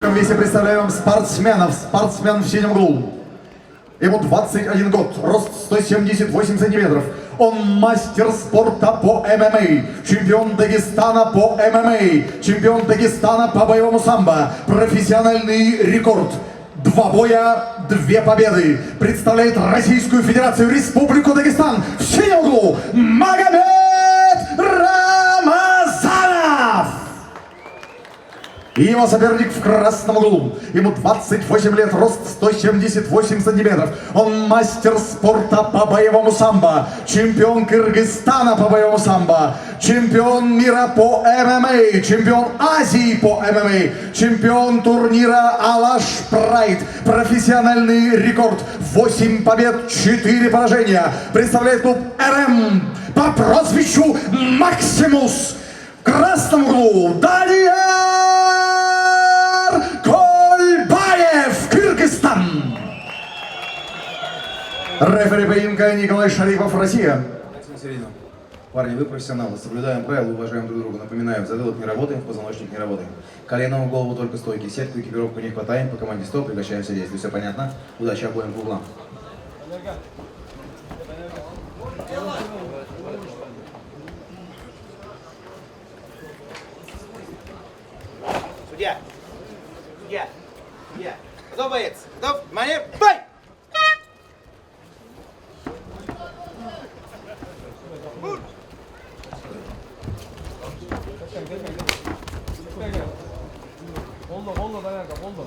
В весе представляем вам спортсменов. Спортсмен в синем углу. Ему 21 год, рост 178 сантиметров. Он мастер спорта по ММА, чемпион Дагестана по ММА, чемпион Дагестана по боевому самбо, профессиональный рекорд. 2 боя, 2 победы. Представляет Российскую Федерацию, Республику Дагестан в синем углу Магомед Рамазанов. И его соперник в красном углу. Ему 28 лет, рост 178 сантиметров. Он мастер спорта по боевому самбо, чемпион Кыргызстана по боевому самбо, чемпион мира по ММА, чемпион Азии по ММА, чемпион турнира Алаш Прайд, профессиональный рекорд. 8 побед, 4 поражения. Представляет клуб РМ по прозвищу Максимус. В красном углу Даниэль Кольбаев, Кыргызстан. Рефери поединка Николай Шарипов, Россия. Парни, вы профессионалы, соблюдаем правила, уважаем друг друга. Напоминаю, в затылок не работаем, в позвоночник не работаем. Коленом в голову только стойки, сетку, экипировку не хватаем, по команде стоп, прекращаемся действия. Все понятно? Удачи обоим в углам. Судья! Судья! Судья! Готов, боец? Готов? Внимание! Бой! Oldu dayanaka, oldu.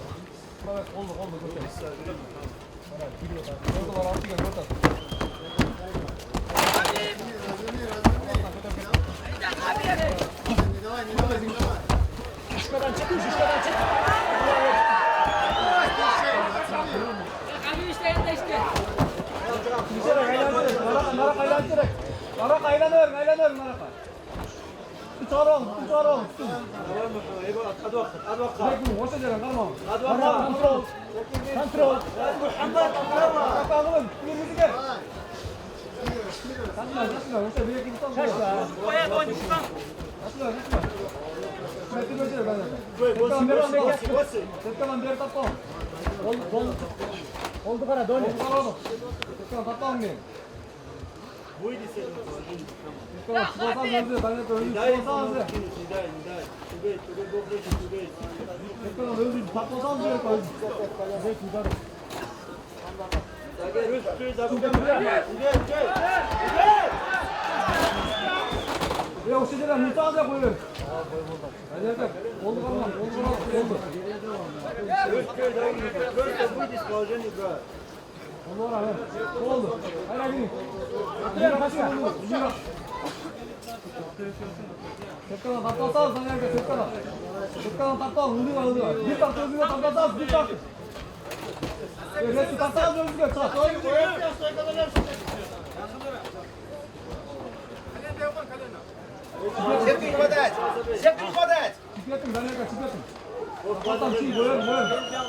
Evet, oldu, götür. Orada var, altı gel, orada. Şişkadan çık. Narak aylanır. Tutarım. Kontrol. Bakalım. Oldu kana dön. Ya o şeyler mutfağa koyuyor. Oldu. Oldu. Hayır gidin. Tekrar tatlasan sana herkes tekrar. Tekrar tatlan unuyor. Bir tak özüne tatlasan bir tak. Evet tatlan özüne tak. Сетку не хватает! Сетку не хватает! Çıkıyorsun ben herkes çıkıyorsun. Tatlan çiğ boyar.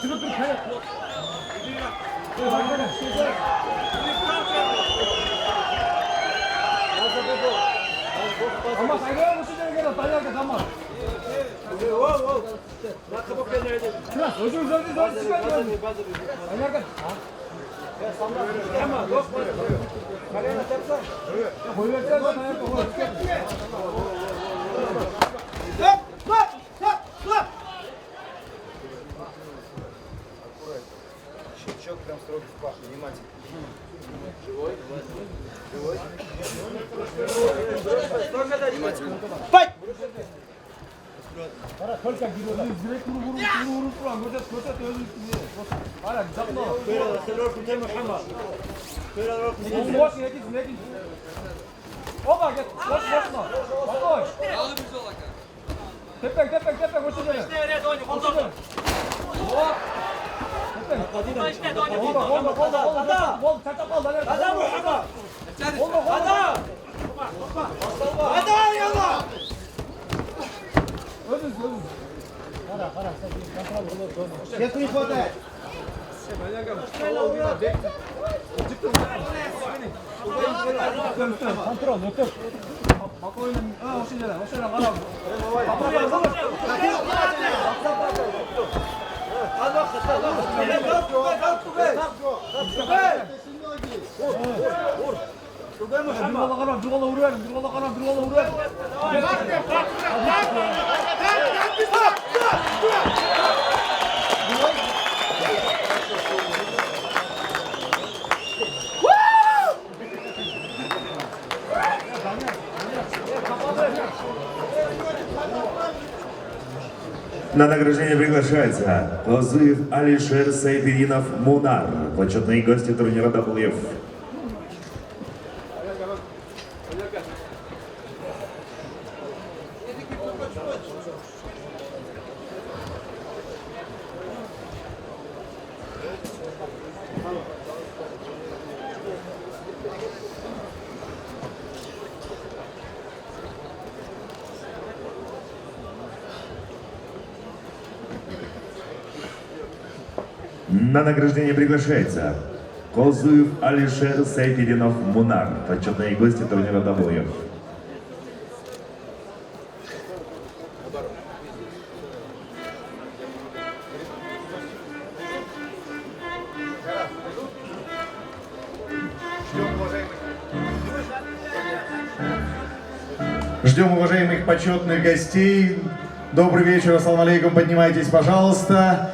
Çıkıyorsun kaya. Ama saygılar mısın diye dayanaka tamam. Özür çıkartın. Dayanaka. Tamam. Kalene çarpsa. Koyuyorsan dayanaka koy. Стоп! Щелчок прям строго в пах, внимательно. Живой. Внимательно. Бой! Только гирода. Direkt vurur falan. Götet özür dilerim. Hala zapma. Böyle seviyor Kutay Muhammed. Böyle olur Kutay. Boş nekin. Oba git. Boşma. Boş. Tepek hoşça gelin. İşte nereye dönüyor? Oldu. İşte dönüyor. Oldu. Çarçap al. Hadi Muhammed. Oldu. Hadi. Hadi yallah. Özür. Сетку не хватает! Kontrol, ötür. Bak oyunun, hoşça gelin, hoşça gelin. 들어가라 가라 들어가라 우려 들어가라 가라 들어가라 우려 На награждение приглашается Козыев Алишер Сайберинов Мунар, почетные гости турнира WF. На награждение приглашается Козыев Алишер Сайберинов Мунар, почетные гости турнира WF. Ждем уважаемых почетных гостей. Добрый вечер, ассаламу алейкум, поднимайтесь, пожалуйста.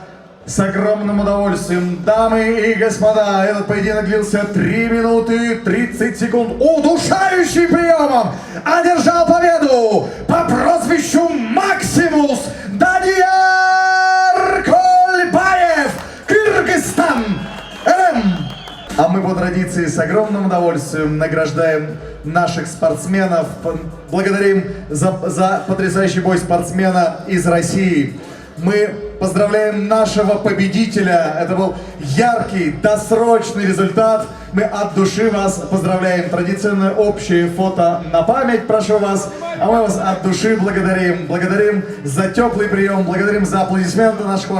С огромным удовольствием, дамы и господа, этот поединок длился 3 минуты 30 секунд. Удушающий приемом одержал победу по прозвищу Максимус Данияр Кольбаев, Кыргызстан, РМ. А мы по традиции с огромным удовольствием награждаем наших спортсменов, благодарим за потрясающий бой спортсмена из России. Мы поздравляем нашего победителя. Это был яркий, досрочный результат. Мы от души вас поздравляем. Традиционное общее фото на память, прошу вас. А мы вас от души благодарим. Благодарим за теплый прием, благодарим за аплодисменты наших уважаемых.